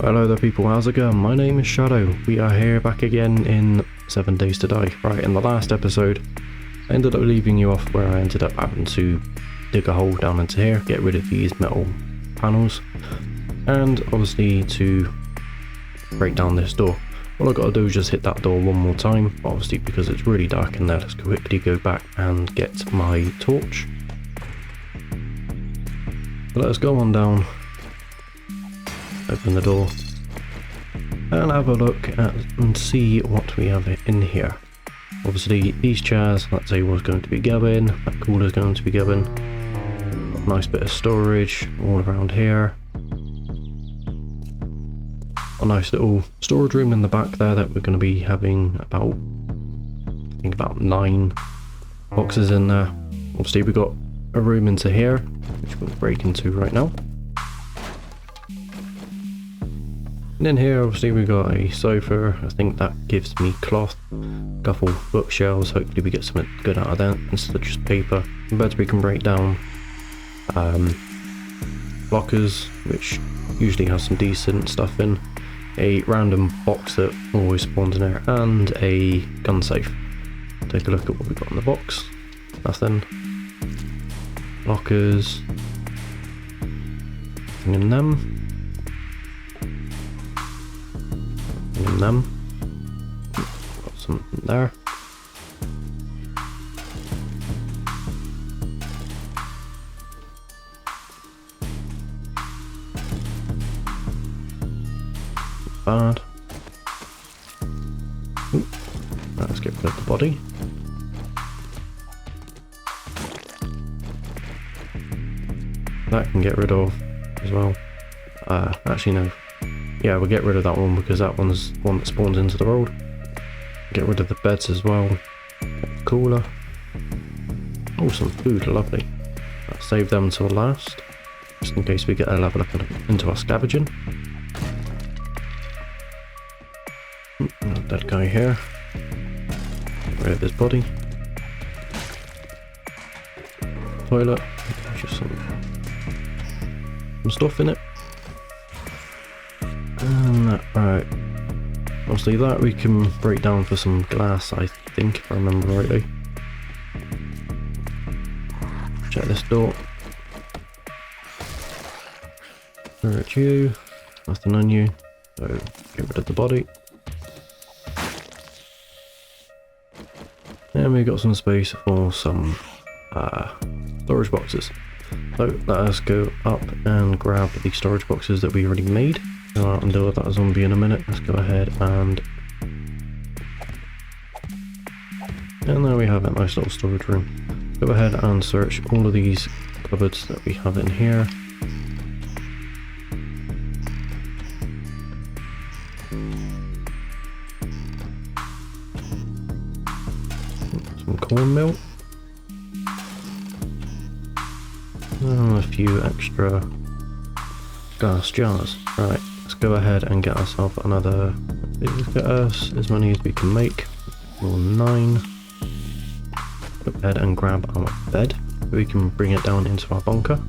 Hello there people, how's it going? My name is Shadow. We are here back again in 7 Days to Die. Right, in the last episode, I ended up leaving you off where I ended up having to dig a hole down into here, get rid of these metal panels, and obviously to break down this door. All I've got to do is just hit that door one more time, obviously because it's really dark in there. Let's quickly go back and get my torch. But let's go on down. Open the door and have a look at and see what we have in here. Obviously these chairs, that table's going to be going, that cooler's going to be going. Nice bit of storage all around here. A nice little storage room in the back there that we're going to be having about, I think about 9 boxes in there. Obviously we've got a room into here, which we'll break into right now. And in here obviously we've got a sofa. I think that gives me cloth, couple bookshelves, hopefully we get something good out of that instead of just paper. Beds we can break down, lockers which usually have some decent stuff in, a random box that always spawns in there, and a gun safe. Take a look at what we got in the box. Nothing. Lockers, nothing in them. In them. Got some there. Bad. Ooh. Let's get rid of the body. That can get rid of as well. Actually no. Yeah, we'll get rid of that one because that one's one that spawns into the road. Get rid of the beds as well. Cooler. Oh, some food, lovely. I'll save them till last, just in case we get a level up into our scavenging. Dead guy here. Get rid of his body. Toilet. Just some stuff in it. Right, obviously that we can break down for some glass, I think, if I remember rightly. Check this door. Search you, nothing on you, so get rid of the body. And we've got some space for some storage boxes. So let us go up and grab the storage boxes that we already made. I'll deal with that zombie in a minute. Let's go ahead and there we have a nice little storage room. Go ahead and search all of these cupboards that we have in here. Some cornmeal. And a few extra glass jars. Right. Go ahead and get ourselves another. Let's get us as many as we can make. Or 9. Go ahead and grab our bed. We can bring it down into our bunker.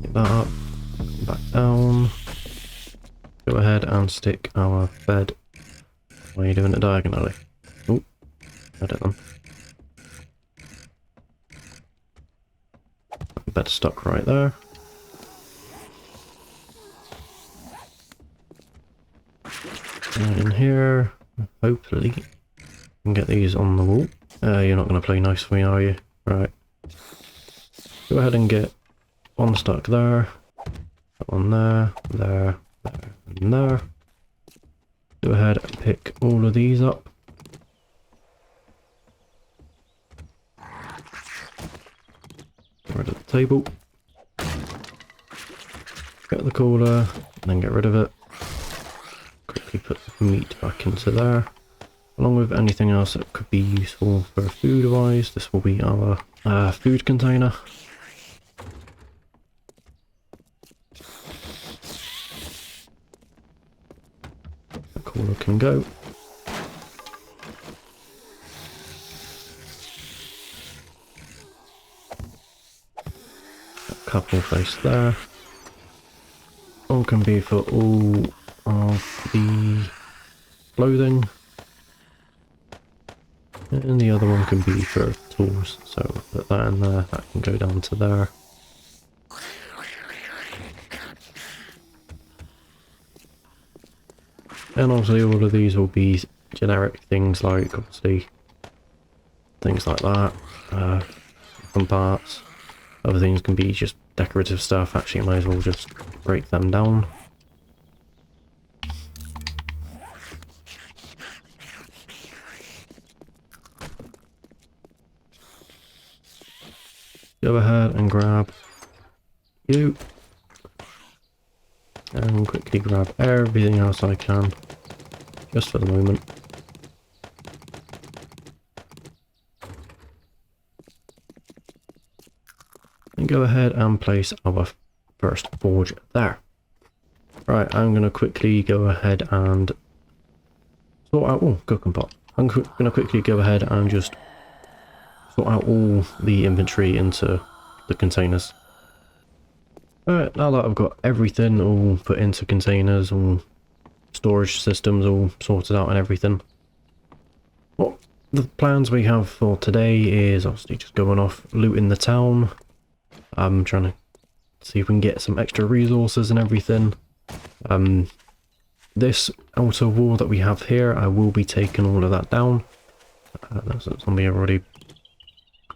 Get that up. Back down. Go ahead and stick our bed. Why are you doing it diagonally? Oh, I don't know. Bed stuck right there. And in here, hopefully, we can get these on the wall. You're not going to play nice for me, are you? Right. Go ahead and get one stuck there, that one there, there, and there. Go ahead and pick all of these up. Get rid of the table. Get the cooler, and then get rid of it. Quickly put the meat back into there, along with anything else that could be useful for food wise. This will be our food container. The cooler can go. A couple placed there. one can be for all of the clothing. And the other one can be for tools. So put that in there, that can go down to there. And obviously all of these will be generic things like, obviously, things like that. Some parts. Other things can be just decorative stuff. Actually, I might as well just break them down. Go ahead and grab you. And quickly grab everything else I can. Just for the moment. And go ahead and place our first forge there. Right, I'm going to quickly go ahead and sort out... Oh, cooking pot. I'm going to quickly go ahead and just sort out all the inventory into the containers. Alright, now that I've got everything all put into containers, all storage systems all sorted out and everything. Well, the plans we have for today is obviously just going off looting the town. I'm trying to see if we can get some extra resources and everything. This outer wall that we have here, I will be taking all of that down. That's something I've already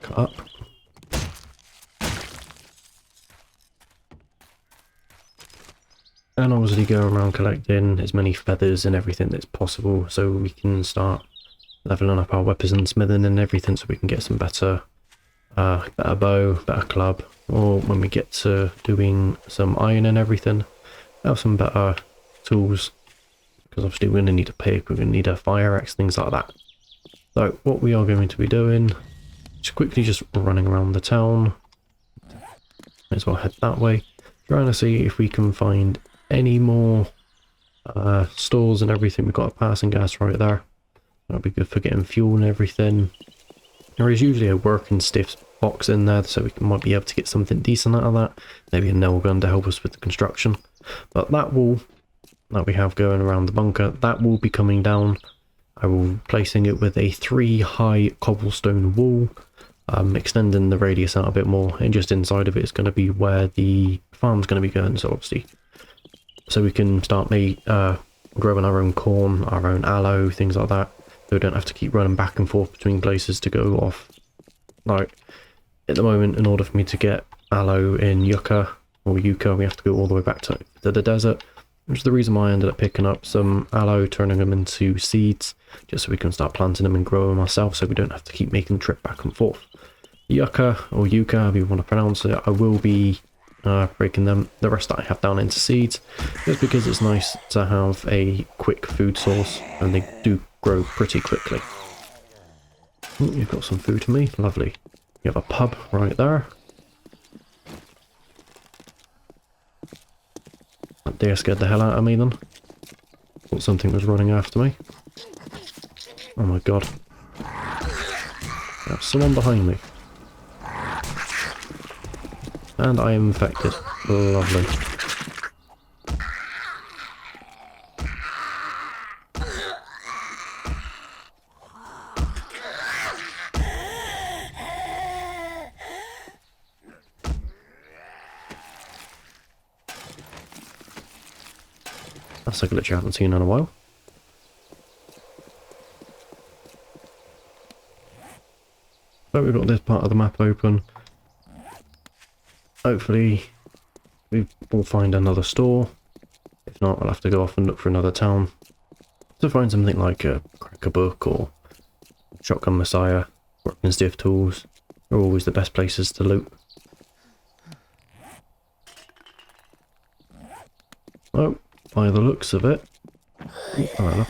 cut up. And obviously go around collecting as many feathers and everything that's possible so we can start leveling up our weapons and smithing and everything so we can get some better bow, better club, or when we get to doing some iron and everything, have some better tools, because obviously we're going to need a pick, we're going to need a fire axe, things like that. So what we are going to be doing is quickly just running around the town. Might as well head that way, trying to see if we can find any more stores and everything. We've got a passing gas right there. That'll be good for getting fuel and everything. There is usually a working stiff box in there, so we might be able to get something decent out of that. Maybe a nail gun to help us with the construction. But that wall that we have going around the bunker, that will be coming down. I will be placing it with a 3 high cobblestone wall, extending the radius out a bit more, and just inside of it is going to be where the farm's going to be going, so obviously so we can start growing our own corn, our own aloe, things like that, so we don't have to keep running back and forth between places to go off. Like at the moment, in order for me to get aloe in yucca, we have to go all the way back to the desert, which is the reason why I ended up picking up some aloe, turning them into seeds, just so we can start planting them and growing them ourselves, so we don't have to keep making the trip back and forth. Yucca, or yucca, however you want to pronounce it, I will be breaking the rest that I have down into seeds, just because it's nice to have a quick food source, and they do grow pretty quickly. Ooh, you've got some food for me, lovely. You have a pub right there. That deer scared the hell out of me then. Thought something was running after me. Oh my god. There's someone behind me. And I am infected. Lovely. That's a glitch I haven't seen in a while. So we've got this part of the map open. Hopefully we will find another store. If not, I'll have to go off and look for another town to find something like a cracker book or shotgun messiah. Working stiff tools are always the best places to loot. Oh, by the looks of it. Oh,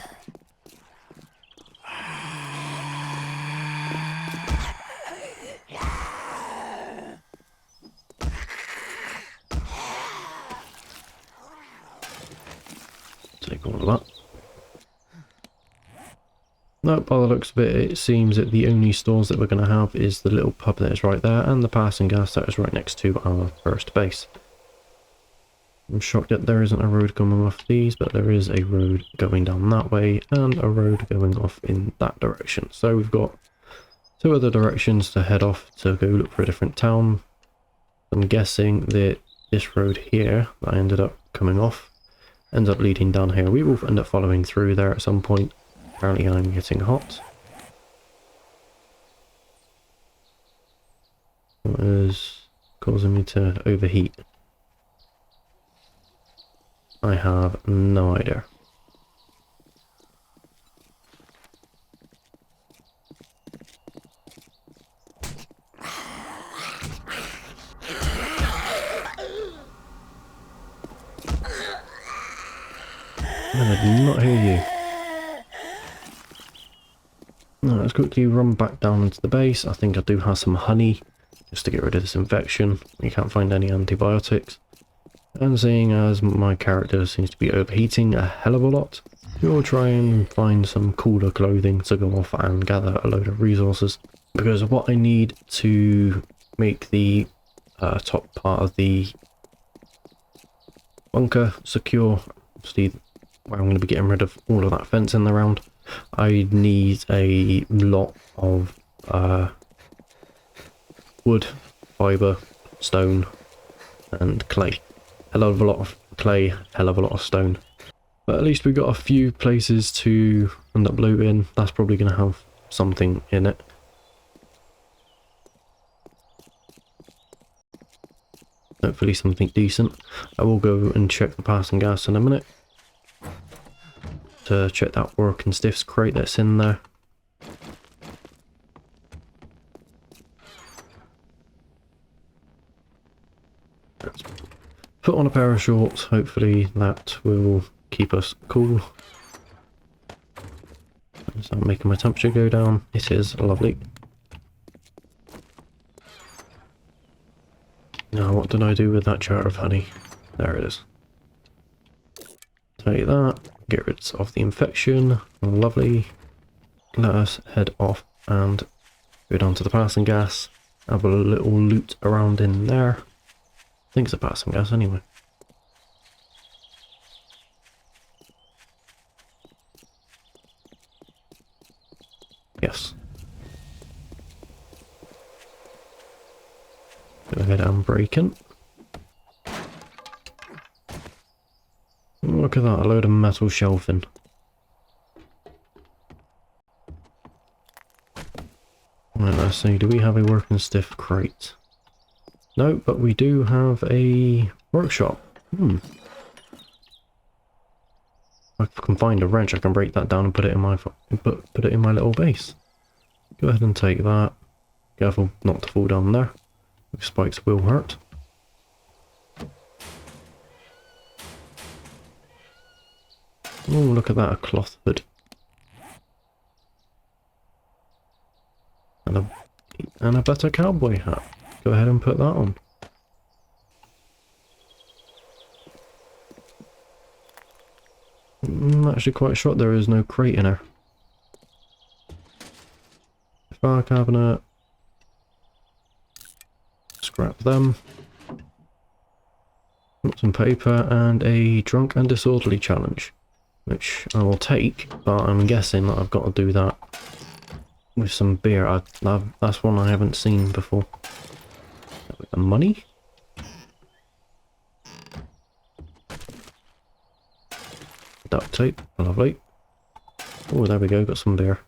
take all of that. No, by the looks of it, it seems that the only stores that we're going to have is the little pub that is right there and the passing gas that is right next to our first base. I'm shocked that there isn't a road coming off these, but there is a road going down that way and a road going off in that direction. So we've got two other directions to head off to go look for a different town. I'm guessing that this road here that I ended up coming off ends up leading down here. We will end up following through there at some point. Apparently I'm getting hot. What is causing me to overheat? I have no idea. I did not hear you. Now, let's quickly run back down into the base. I think I do have some honey just to get rid of this infection. You can't find any antibiotics. And seeing as my character seems to be overheating a hell of a lot, we'll try and find some cooler clothing to go off and gather a load of resources. Because what I need to make the top part of the bunker secure, obviously where I'm going to be getting rid of all of that fencing around, I need a lot of wood, fibre, stone and clay. Hell of a lot of clay, hell of a lot of stone. But at least we got a few places to end up looting. That's probably going to have something in it. Hopefully something decent. I will go and check the passing gas in a minute to check that work and stiffs crate that's in there. Let's put on a pair of shorts. Hopefully that will keep us cool. So I'm making my temperature go down. It is lovely. Now what did I do with that jar of honey? There it is. Take that, get rid of the infection, lovely. Let us head off and go down to the passing gas, have a little loot around in there. I think it's a passing gas anyway. Yes. Go ahead and break in. Look at that, a load of metal shelving. Right, let's see, do we have a working stiff crate? No, but we do have a workshop. I can find a wrench, I can break that down and put it in my put it in my little base. Go ahead and take that. Careful not to fall down there. Spikes will hurt. Oh, look at that, a cloth hood. And a better cowboy hat. Go ahead and put that on. I'm actually quite shocked there is no crate in her. Fire cabinet. Scrap them. Got some paper and a drunk and disorderly challenge, which I will take, but I'm guessing that I've got to do that with some beer. That's one I haven't seen before. With the money? Duct tape, lovely. Oh, there we go, got some beer.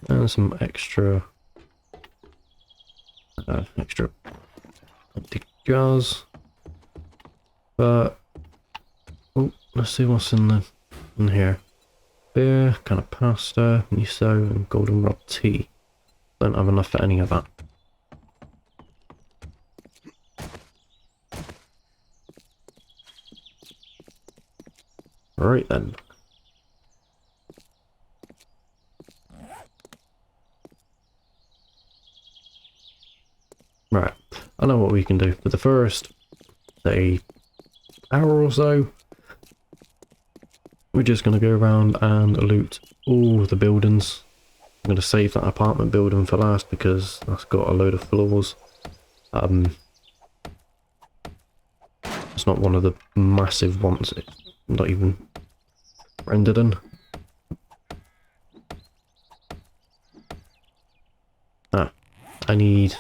And some extra empty jars. But oh, let's see what's in here. Beer, kind of pasta, miso, and goldenrod tea. Don't have enough for any of that. Right then. Right, I know what we can do. For the first, say, hour or so, we're just going to go around and loot all the buildings. I'm going to save that apartment building for last because that's got a load of floors. It's it's not one of the massive ones. It's not even rendered in. Ah, I need...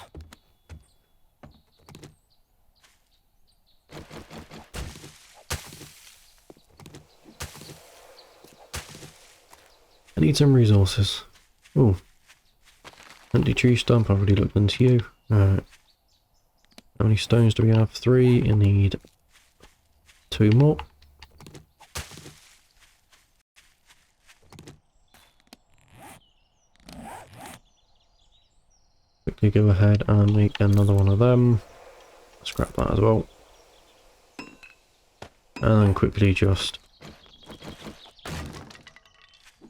I need some resources. Oh. Empty tree stump, I've already looked into you. Alright. How many stones do we have? 3. You need 2 more. Quickly go ahead and make another one of them. Scrap that as well. And then quickly just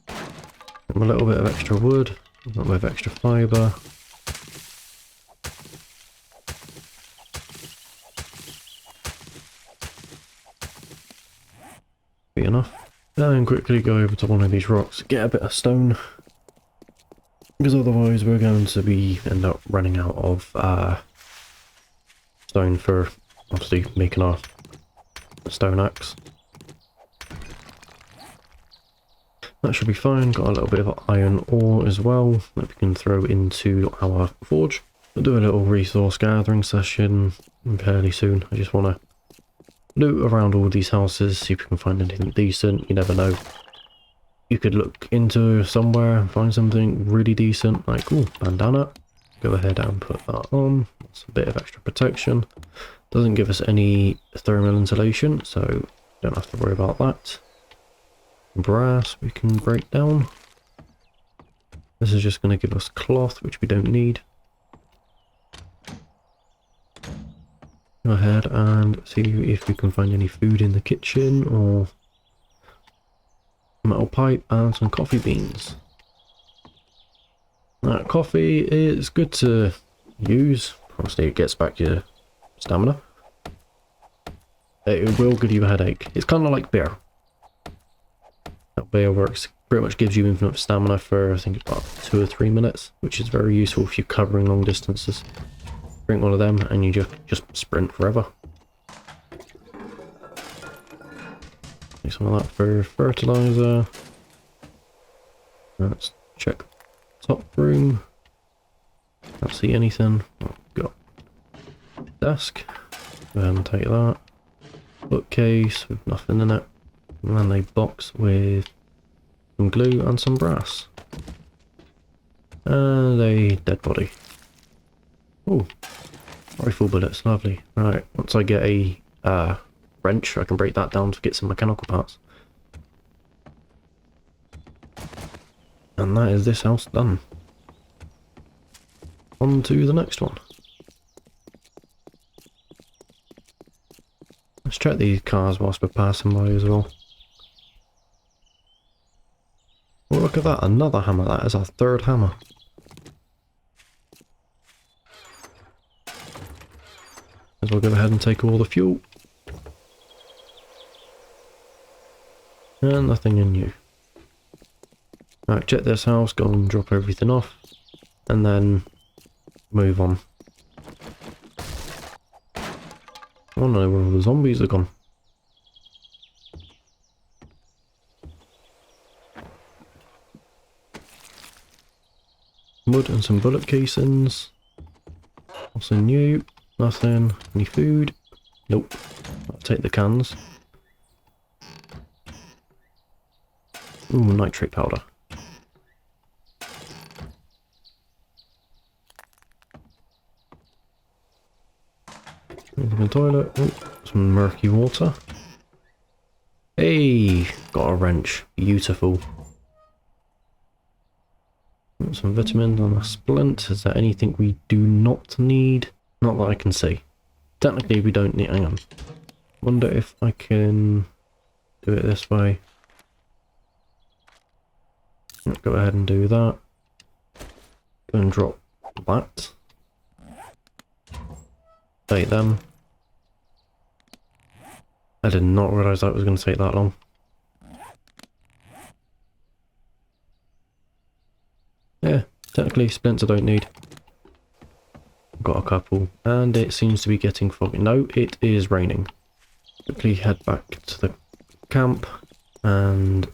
a little bit of extra wood, a little bit of extra fibre. Be enough. And quickly go over to one of these rocks, get a bit of stone. Because otherwise we're going to end up running out of stone for obviously making our stone axe. That should be fine. Got a little bit of iron ore as well that we can throw into our forge. We'll do a little resource gathering session fairly soon. I just want to loot around all these houses, see if we can find anything decent. You never know. You could look into somewhere and find something really decent, like, ooh, bandana. Go ahead and put that on. That's a bit of extra protection. Doesn't give us any thermal insulation, so don't have to worry about that. Brass we can break down. This is just going to give us cloth, which we don't need. Go ahead and see if we can find any food in the kitchen, or metal pipe and some coffee beans. That coffee is good to use. Obviously it gets back your stamina. It will give you a headache. It's kind of like beer. That beer works, pretty much gives you infinite stamina for I think about 2 or 3 minutes, which is very useful if you're covering long distances. Drink one of them and you just sprint forever. Take some of that for fertilizer. Let's check top room. Can't see anything. Oh, got desk. Go ahead and take that. Bookcase with nothing in it. And then a box with some glue and some brass. And a dead body. Oh, rifle bullets, lovely. Right, once I get a wrench, I can break that down to get some mechanical parts. And that is this house done. On to the next one. Let's check these cars whilst we're passing by as well. Oh, look at that, another hammer. That is our 3rd hammer. As we'll go ahead and take all the fuel. And nothing in you. Right, check this house, go and drop everything off. And then move on. I don't know where all the zombies are gone. Wood and some bullet casings. Also new. Nothing. Any food? Nope. I'll take the cans. Ooh, nitrate powder. Anything in the toilet? Oh, some murky water. Hey, got a wrench. Beautiful. Got some vitamins on a splint. Is there anything we do not need? Not that I can see. Technically we don't need... Hang on. Wonder if I can do it this way. Go ahead and do that. Go and drop that. Take them. I did not realise that was going to take that long. Yeah, technically splints I don't need. Got a couple, and it seems to be getting foggy. No, it is raining. quickly head back to the camp and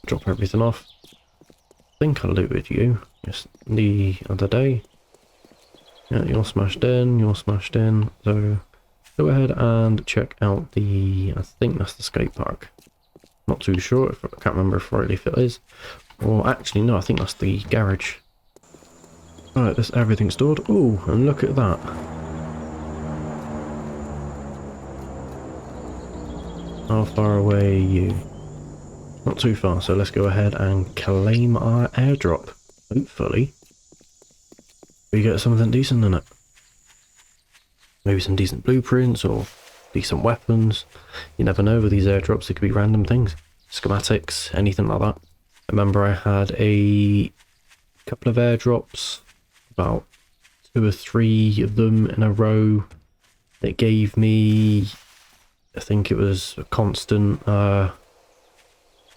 drop everything off. I think I looted you just the other day. Yeah, you're smashed in, so go ahead and check out the, I think that's the skate park. Not too sure, I can't remember if it is. Or actually no, I think that's the garage. Alright, that's everything stored. Oh, and look at that. How far away are you? Not too far, so let's go ahead and claim our airdrop. Hopefully we get something decent in it. Maybe some decent blueprints or decent weapons. You never know with these airdrops, it could be random things. Schematics, anything like that. I remember I had a couple of airdrops, about 2 or 3 of them in a row, that gave me, I think it was a constant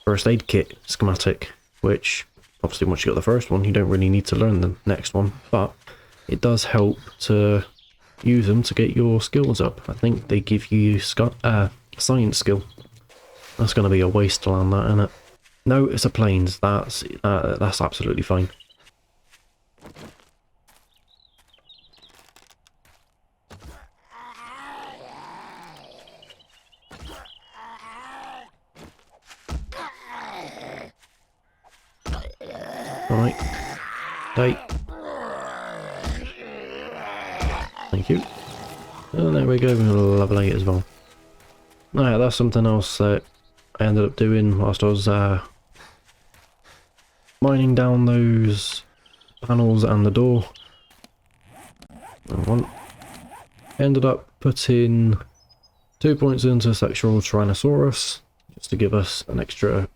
first aid kit schematic, which obviously once you got the first one you don't really need to learn the next one, but it does help to use them to get your skills up. I think they give you science skill. That's going to be a waste to land that, isn't it? No, it's a planes. That's absolutely fine. Alright. Hey. Thank you. And there we go, level 8 as well. Alright, that's something else that I ended up doing whilst I was mining down those panels and the door. Ended up putting 2 points into Sexual Tyrannosaurus, just to give us an extra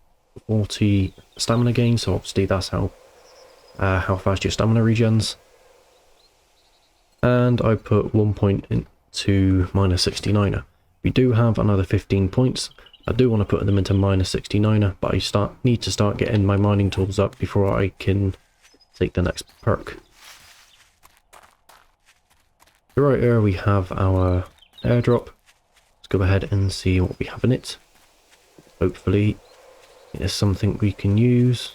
40 stamina gain, so obviously that's how fast your stamina regens. And I put 1 point into minus 69er. We do have another 15 points. I do want to put them into minus 69er, but I need to start getting my mining tools up before I can take the next perk. So right here we have our airdrop. Let's go ahead and see what we have in it. Hopefully it is something we can use.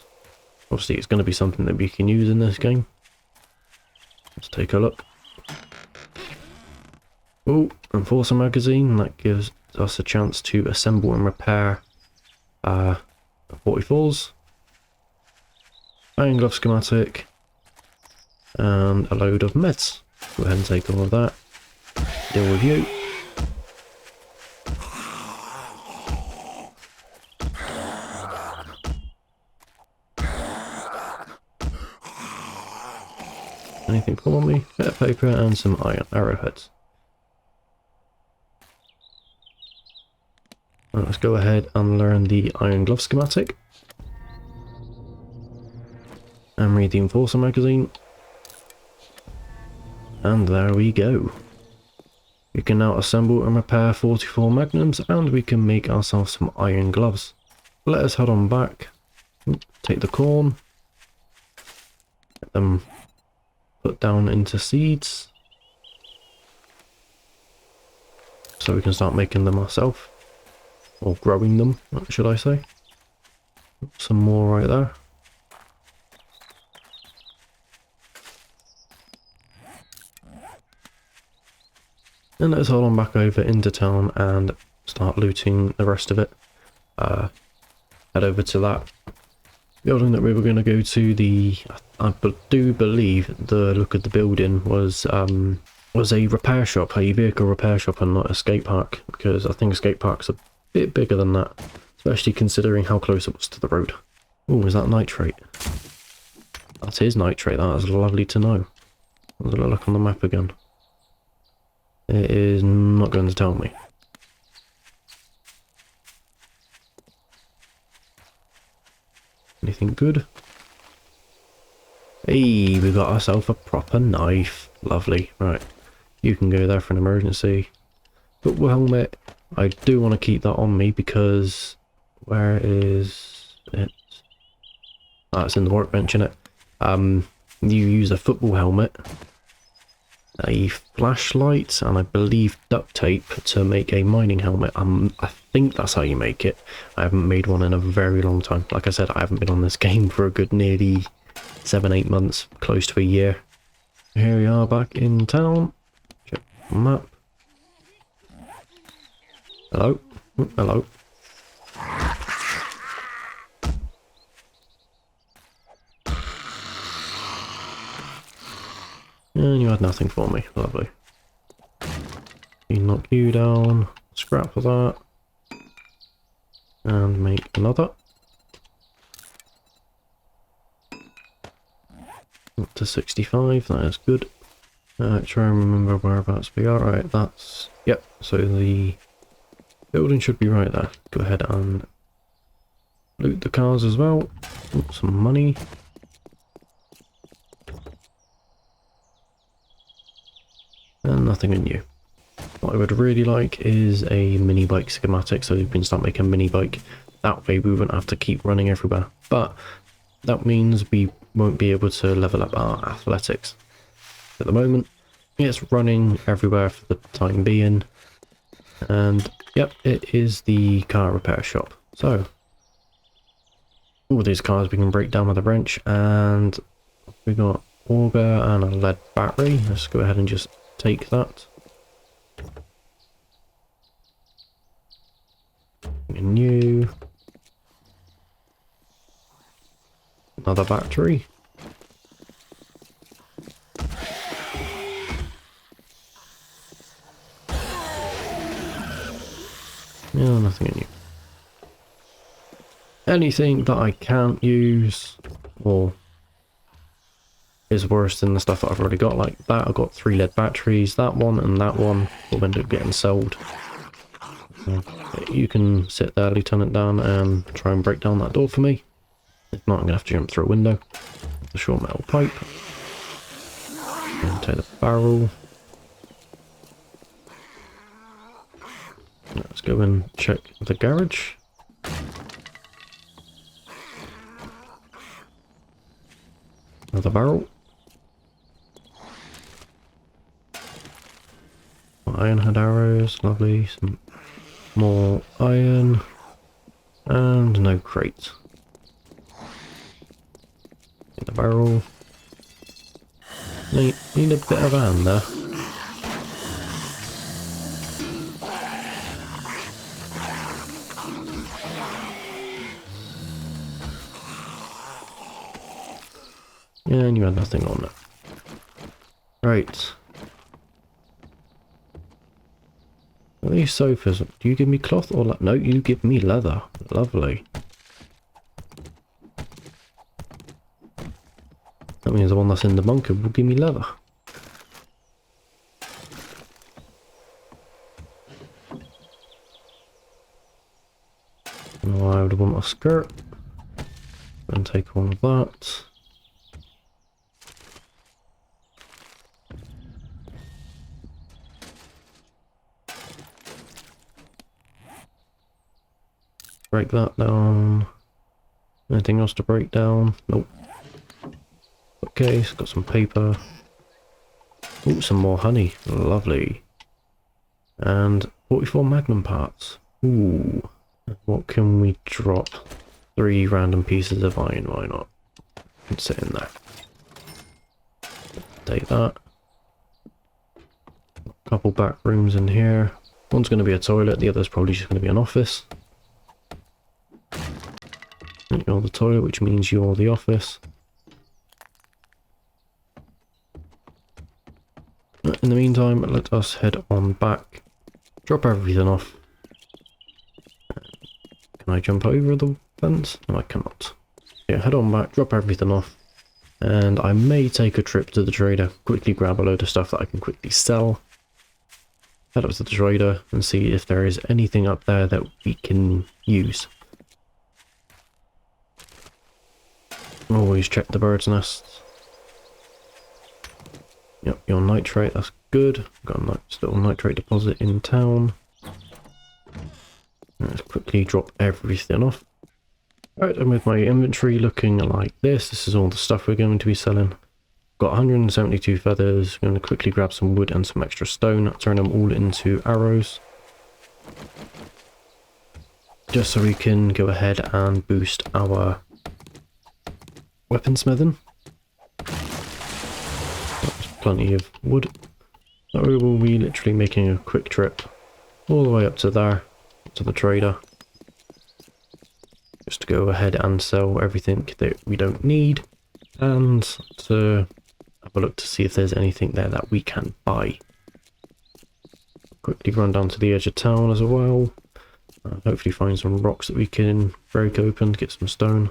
Obviously it's going to be something that we can use in this game. Let's take a look. Oh, Enforcer magazine, that gives us a chance to assemble and repair 44s. Iron glove schematic. And a load of meds. Go ahead and take all of that. Deal with you. Anything come on me? Bit of paper and some iron arrowheads. Right, let's go ahead and learn the iron glove schematic. And read the Enforcer magazine. And there we go. We can now assemble and repair 44 magnums, and we can make ourselves some iron gloves. Let us head on back. Take the corn. Get them put down into seeds. So we can start making them ourselves. Or growing them, should I say. Some more right there. And let's hold on back over into town and start looting the rest of it. Head over to that building that we were going to go to. I do believe the look of the building was a repair shop, a vehicle repair shop, and not a skate park, because I think a skate park's a bit bigger than that, especially considering how close it was to the road. Oh, is that nitrate? That is nitrate. That is lovely to know. I'm going to look on the map again. It is not going to tell me. Anything good? Hey, we got ourselves a proper knife. Lovely. Right. You can go there for an emergency. Football helmet. I do want to keep that on me because... Where is it? Ah, it's in the workbench, innit? You use a football helmet a flashlight, and I believe duct tape to make a mining helmet. I think that's how you make it. I haven't made one in a very long time. Like I said, I haven't been on this game for a good nearly 7-8 months, close to a year. Here we are back in town. Check the map. Hello? Oh, hello. And you had nothing for me. Lovely. You knock you down. Scrap for that. And make another. Up to 65. That is good. Try and remember whereabouts we are. Right, that's... Yep, so the building should be right there. Go ahead and loot the cars as well. Ooh, some money. And nothing in you. What I would really like is a mini bike schematic, so we can start making a mini bike. That way we wouldn't have to keep running everywhere. But that means we won't be able to level up our athletics. At the moment, it's running everywhere for the time being. And yep, it is the car repair shop. So all these cars we can break down with a wrench, and we got auger and a lead battery. Let's go ahead and just take that. New. Another battery. Yeah, nothing in you. Anything that I can't use or is worse than the stuff that I've already got, like that. I've got 3 lead batteries, that one and that one will end up getting sold. You can sit there, Lieutenant Dan, and try and break down that door for me. If not, I'm going to have to jump through a window. The short metal pipe. And take the barrel. Let's go and check the garage. Another barrel. Iron head arrows, lovely. Some more iron. And no crate. Get the barrel. Need a bit of hand there. Yeah, and you had nothing on it. Right. Are these sofas? Do you give me cloth or no? You give me leather. Lovely. That means the one that's in the bunker will give me leather. Now I would want a skirt. And take all of that. Break that down. Anything else to break down? Nope. Okay, it's got some paper. Ooh, some more honey. Lovely. And 44 magnum parts. Ooh. What can we drop? 3 random pieces of iron, why not? Can sit in there. Take that. A couple back rooms in here. One's going to be a toilet, the other's probably just going to be an office. You're the toilet, which means you're the office. In the meantime, let us head on back. Drop everything off. Can I jump over the fence? No, I cannot. Yeah, head on back, drop everything off. And I may take a trip to the trader, quickly grab a load of stuff that I can quickly sell. Head up to the trader and see if there is anything up there that we can use. Always check the bird's nests. Yep, your nitrate, that's good. Got a little nitrate deposit in town. Let's quickly drop everything off. Right, and with my inventory looking like this is all the stuff we're going to be selling. Got 172 feathers. I'm going to quickly grab some wood and some extra stone, turn them all into arrows. Just so we can go ahead and boost our weaponsmithing. That's plenty of wood. So we will be literally making a quick trip all the way up to there, to the trader. Just to go ahead and sell everything that we don't need. And to have a look to see if there's anything there that we can buy. Quickly run down to the edge of town as well. Hopefully find some rocks that we can break open to get some stone.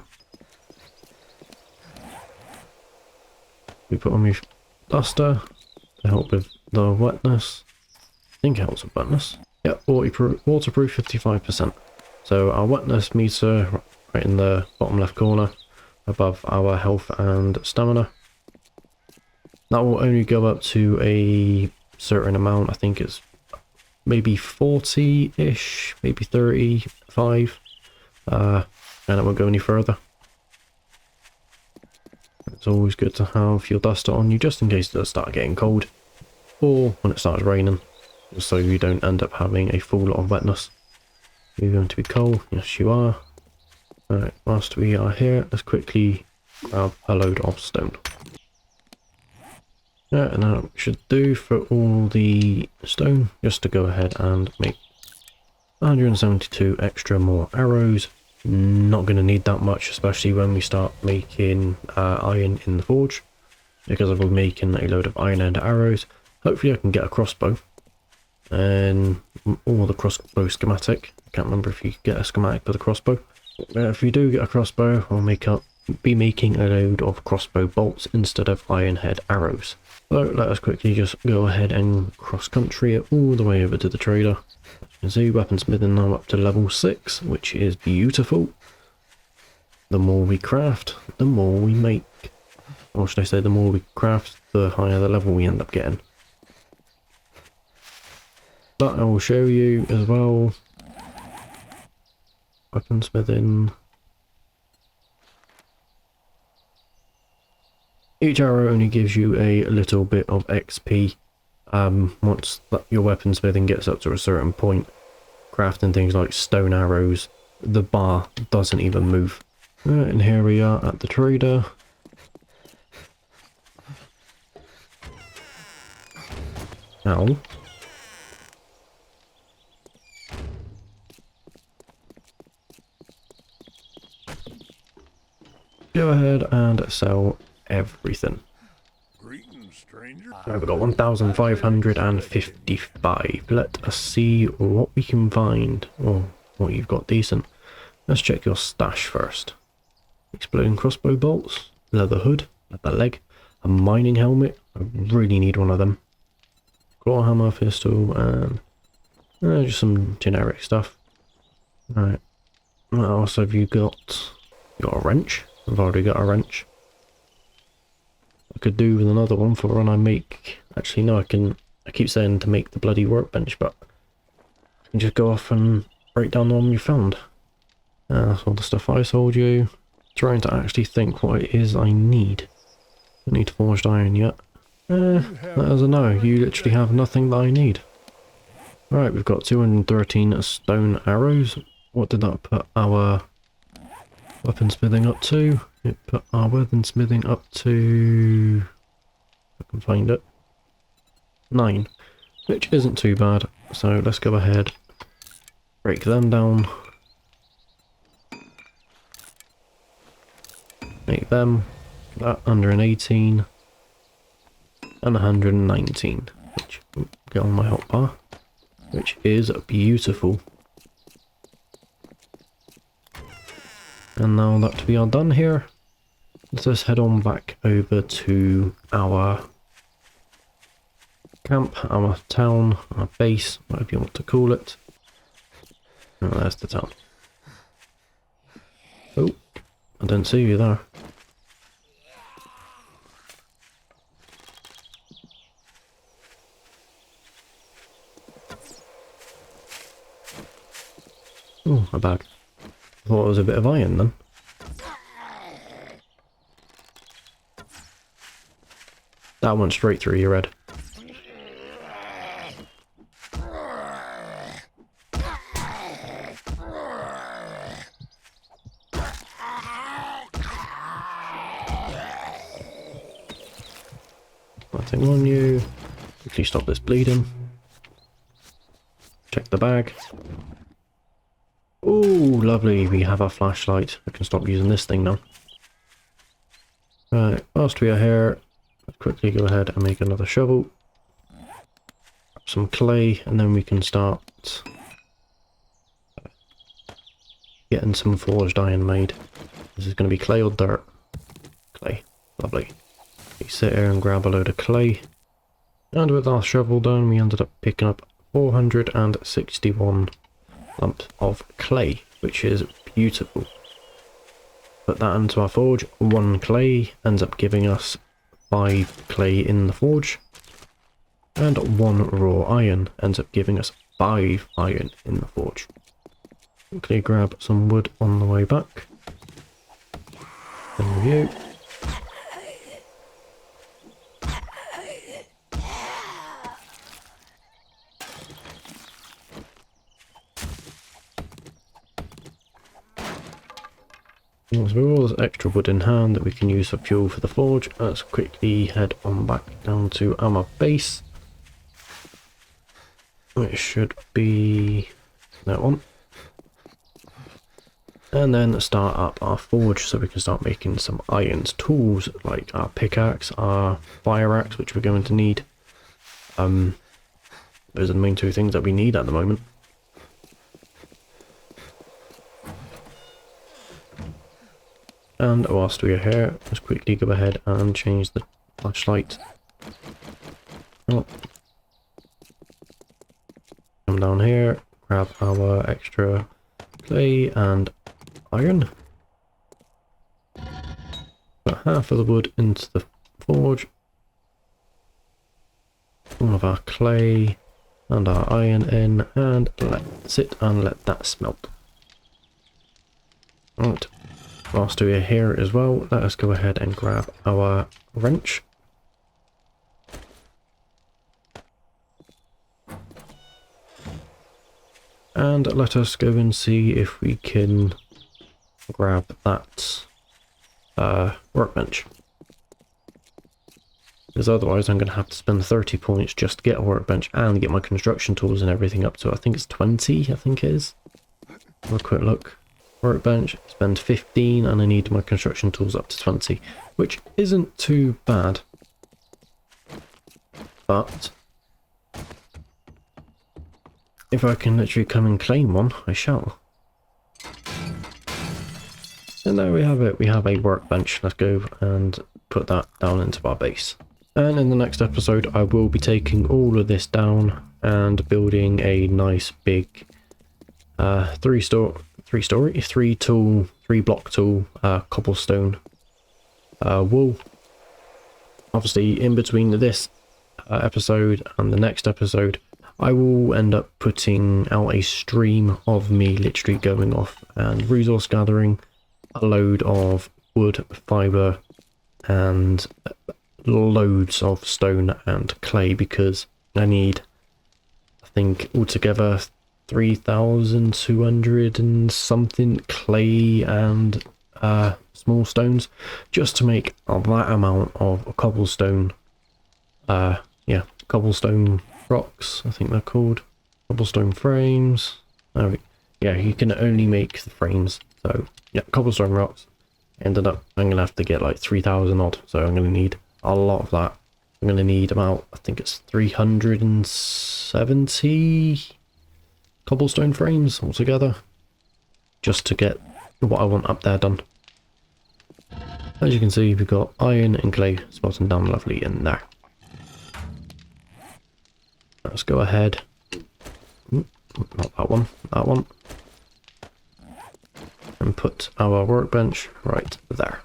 We put on my duster to help with the wetness. I think it helps with wetness. Yeah, waterproof 55%. So our wetness meter right in the bottom left corner above our health and stamina. That will only go up to a certain amount. I think it's maybe 40-ish, maybe 35, and it won't go any further. It's always good to have your duster on you just in case it does start getting cold, or when it starts raining, so you don't end up having a full lot of wetness. You're going to be cold? Yes you are. Alright, whilst we are here, let's quickly grab a load of stone. Yeah, and that should do for all the stone, just to go ahead and make 172 extra more arrows. Not going to need that much, especially when we start making iron in the forge, because I will be making a load of iron and arrows. Hopefully I can get a crossbow, and all the crossbow schematic. I can't remember if you get a schematic for the crossbow. If we do get a crossbow, I'll be making a load of crossbow bolts instead of iron head arrows. So let us quickly just go ahead and cross country it all the way over to the trader. As you can see, weaponsmithing now up to level 6, which is beautiful. The more we craft, the more we make. Or should I say, the more we craft, the higher the level we end up getting. But I will show you as well. Weaponsmithing. Each arrow only gives you a little bit of XP. Once your weaponsmithing gets up to a certain point, crafting things like stone arrows, the bar doesn't even move. And here we are at the trader. Ow. Go ahead and sell everything. Greetings, stranger. We've got 1,555. Let us see what we can find, or what you've got decent. Let's check your stash first. Exploding crossbow bolts, leather hood, leather leg, a mining helmet. I really need one of them. Claw hammer, pistol, and just some generic stuff. Right. What else have you got? You got a wrench? I've already got a wrench. I could do with another one for when I make... Actually, no, I keep saying to make the bloody workbench, but I can just go off and break down the one you found. That's all the stuff I sold you. Trying to actually think what it is I need. I don't need forged iron yet. That is a no. You literally have nothing that I need. Right, we've got 213 stone arrows. What did that put our weaponsmithing up to? It put our weaponsmithing up to... I can find it. 9. Which isn't too bad. So let's go ahead. Break them down. Make them. That under an 18. And 119. Which will get on my hotbar. Which is beautiful. And now that we are done here, let's just head on back over to our camp, our town, our base, whatever you want to call it. Oh, there's the town. Oh, I didn't see you there. Oh, a bag. Thought it was a bit of iron then. That went straight through your head. Nothing on you. Quickly stop this bleeding. Check the bag. Oh, lovely. We have our flashlight. I can stop using this thing now. Right, whilst we are here, let's quickly go ahead and make another shovel. Some clay, and then we can start getting some forged iron made. This is going to be clay or dirt? Clay. Lovely. We sit here and grab a load of clay. And with our shovel done, we ended up picking up 461 lumps of clay, which is beautiful. Put that into our forge. 1 clay ends up giving us 5 clay in the forge. And 1 raw iron ends up giving us 5 iron in the forge. Quickly grab some wood on the way back. Then review. So with all this extra wood in hand that we can use for fuel for the forge, let's quickly head on back down to our base. It should be that one. And then start up our forge so we can start making some iron tools like our pickaxe, our fire axe, which we're going to need. Those are the main 2 things that we need at the moment. And whilst we are here, let's quickly go ahead and change the flashlight. Oh. Come down here, grab our extra clay and iron. Put half of the wood into the forge. All of our clay and our iron in, and let sit and let that smelt. Right. Whilst we're here as well, let us go ahead and grab our wrench. And let us go and see if we can grab that workbench. Because otherwise I'm going to have to spend 30 points just to get a workbench and get my construction tools and everything up to, I think it's 20, I think it is. Have a quick look. Workbench, spend 15, and I need my construction tools up to 20, which isn't too bad. But if I can literally come and claim one, I shall. And there we have it, we have a workbench. Let's go and put that down into our base. And in the next episode I will be taking all of this down and building a nice big 3 block tall cobblestone wall. Obviously in between this episode and the next episode I will end up putting out a stream of me literally going off and resource gathering a load of wood, fibre and loads of stone and clay, because I need, I think altogether 3,200 and something clay and small stones just to make that amount of cobblestone, cobblestone rocks, I think they're called, cobblestone frames. Yeah, you can only make the frames, so yeah, cobblestone rocks. I'm gonna have to get like 3,000 odd, so I'm gonna need a lot of that. I'm gonna need about, I think it's 370 cobblestone frames altogether, just to get what I want up there done. As you can see, we've got iron and clay spotting down lovely in there. Let's go ahead. Not that one, that one. And put our workbench right there.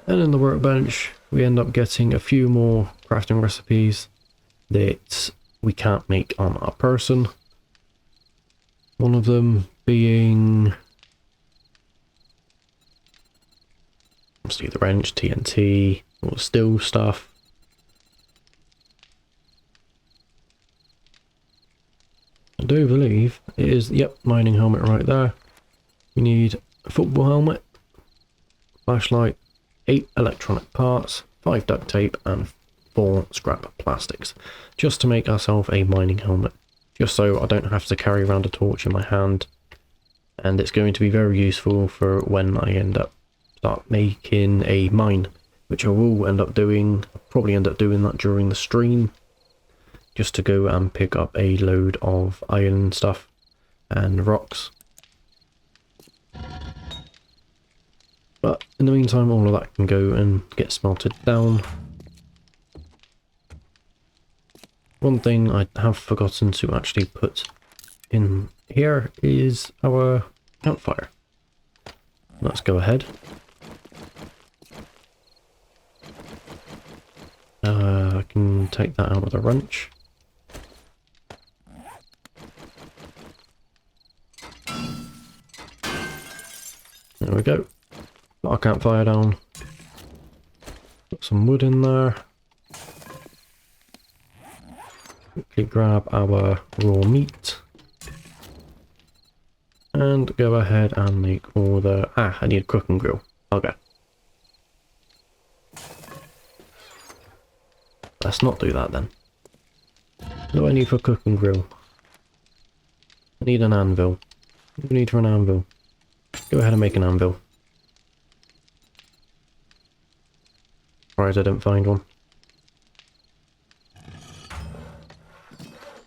And in the workbench, we end up getting a few more crafting recipes that we can't make on our person. One of them being, obviously the wrench, TNT, all the steel stuff. I do believe it is, yep, mining helmet right there. We need a football helmet, flashlight, 8 electronic parts, 5 duct tape and 4 scrap plastics. Just to make ourselves a mining helmet. Just so I don't have to carry around a torch in my hand. And it's going to be very useful for when I start making a mine. Which I will end up doing, I'll probably end up doing that during the stream. Just to go and pick up a load of iron stuff and rocks. But in the meantime, all of that can go and get smelted down. One thing I have forgotten to actually put in here is our campfire. Let's go ahead. I can take that out with a wrench. There we go. Put our campfire down. Put some wood in there. Quickly grab our raw meat. And go ahead and make all the... I need a cooking grill. Okay. Let's not do that then. What do I need for a cooking grill? I need an anvil. What do I need for an anvil? Go ahead and make an anvil. Surprised I didn't find one.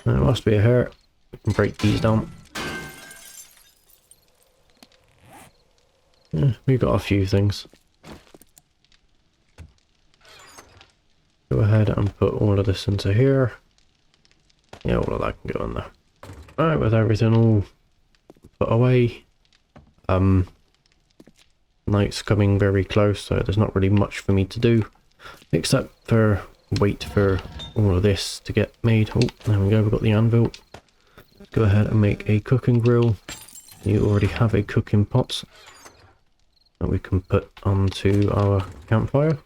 There must be a here. We can break these down. Yeah, we've got a few things. Go ahead and put all of this into here. Yeah, all of that can go in there. Alright, with everything all put away. Night's coming very close, so there's not really much for me to do. Except for wait for all of this to get made. Oh, there we go, we've got the anvil. Let's go ahead and make a cooking grill. You already have a cooking pot that we can put onto our campfire.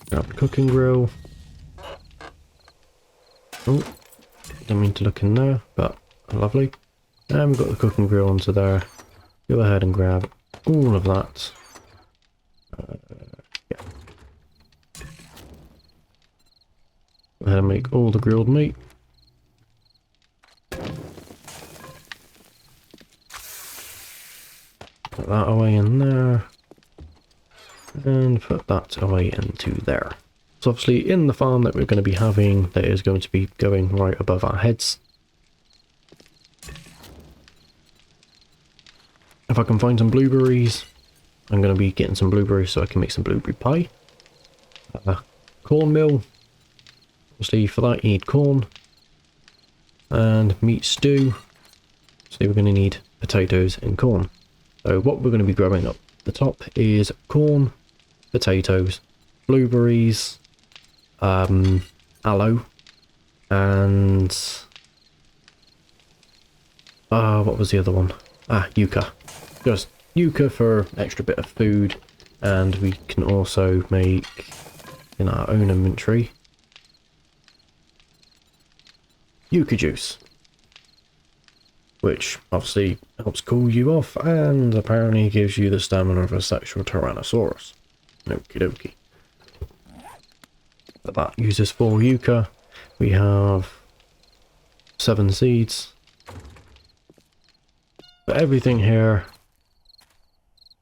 Grab the cooking grill. Oh, didn't mean to look in there, but lovely. And we've got the cooking grill onto there. Go ahead and grab all of that. Yeah. Go ahead and make all the grilled meat. Put that away in there. And put that away into there. So obviously in the farm that we're going to be having, that is going to be going right above our heads. If I can find some blueberries, I'm going to be getting some blueberries so I can make some blueberry pie. Cornmeal. Obviously for that you need corn. And meat stew. So we're going to need potatoes and corn. So what we're going to be growing up the top is corn, potatoes, blueberries, aloe, and what was the other one? Yucca. Just yucca for extra bit of food, and we can also make in our own inventory yucca juice, which obviously helps cool you off and apparently gives you the stamina of a sexual Tyrannosaurus. Okie dokie. But that uses 4 yucca. We have 7 seeds. But everything here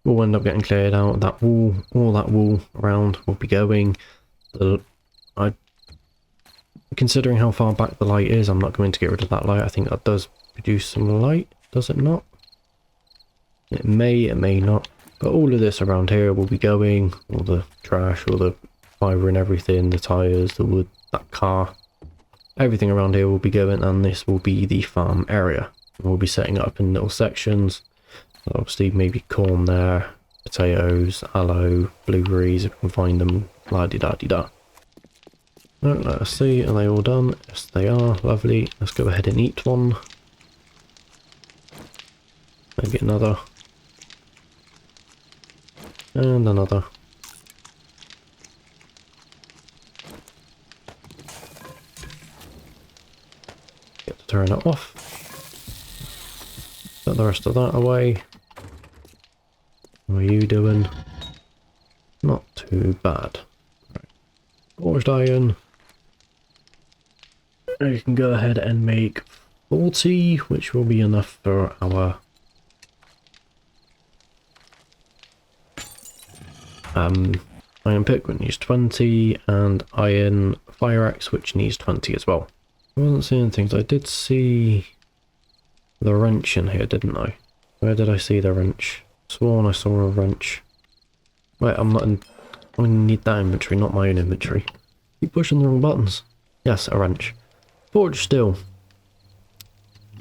will end up getting cleared out. That wool, all that wool around will be going. Considering how far back the light is, I'm not going to get rid of that light. I think that does produce some light, does it not? It may not. But all of this around here will be going. All the trash, all the fibre and everything, the tyres, the wood, that car. Everything around here will be going, and this will be the farm area. We'll be setting it up in little sections. Obviously maybe corn there, potatoes, aloe, blueberries, if we can find them, la-di-da-di-da. Let's see, are they all done? Yes, they are. Lovely. Let's go ahead and eat one. Maybe another. And another. turn it off. Put the rest of that away. What are you doing? Not too bad. Right. Forged iron. You can go ahead and make 40, which will be enough for our iron pick, which needs 20, and iron fire axe, which needs 20 as well. I wasn't seeing things. I did see the wrench in here, didn't I? Where did I see the wrench? Sworn I saw a wrench. Wait, I'm not in... I need that inventory, not my own inventory. Keep pushing the wrong buttons. Yes, a wrench. Forged steel.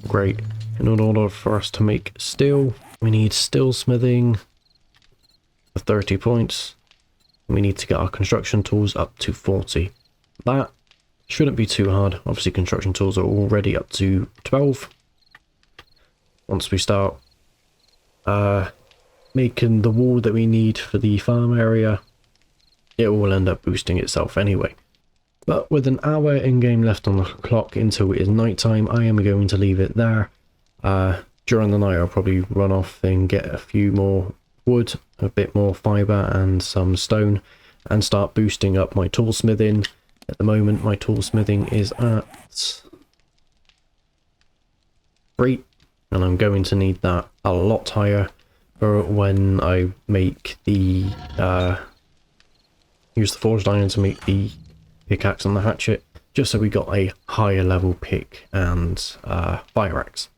Great. In order for us to make steel, we need steel smithing for 30 points. We need to get our construction tools up to 40. That shouldn't be too hard. Obviously construction tools are already up to 12. Once we start making the wall that we need for the farm area, it will end up boosting itself anyway. But with an hour in-game left on the clock until it is night time, I am going to leave it there. During the night I'll probably run off and get a few more wood, a bit more fibre and some stone, and start boosting up my tool smithing. At the moment my tool smithing is at 3, and I'm going to need that a lot higher for when I make the use the forged iron to make the pickaxe and the hatchet, just so we got a higher level pick and fire axe.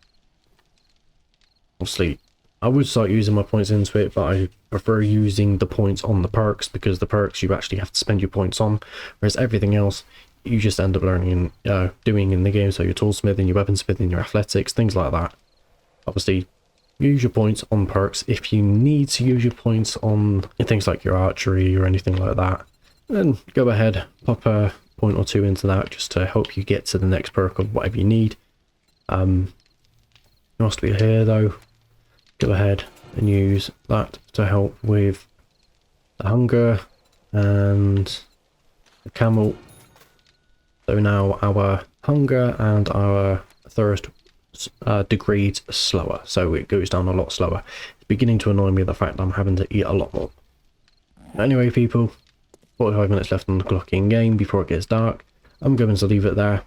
Obviously I would start using my points into it, but I prefer using the points on the perks, because the perks you actually have to spend your points on, whereas everything else you just end up learning and doing in the game. So your toolsmithing, your weaponsmithing, your athletics, things like that. Obviously use your points on perks. If you need to use your points on things like your archery or anything like that, then go ahead, pop a point or two into that just to help you get to the next perk of whatever you need. Whilst we're here though, go ahead and use that to help with the hunger and the camel. So now our hunger and our thirst degrades slower, so it goes down a lot slower. It's beginning to annoy me, the fact that I'm having to eat a lot more. Anyway people, 45 minutes left on the clock in game before it gets dark. I'm going to leave it there.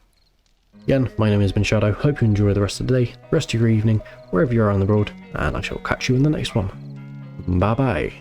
Again, my name has been Shadow. Hope you enjoy the rest of the day, rest of your evening, wherever you are on the road, and I shall catch you in the next one. Bye bye.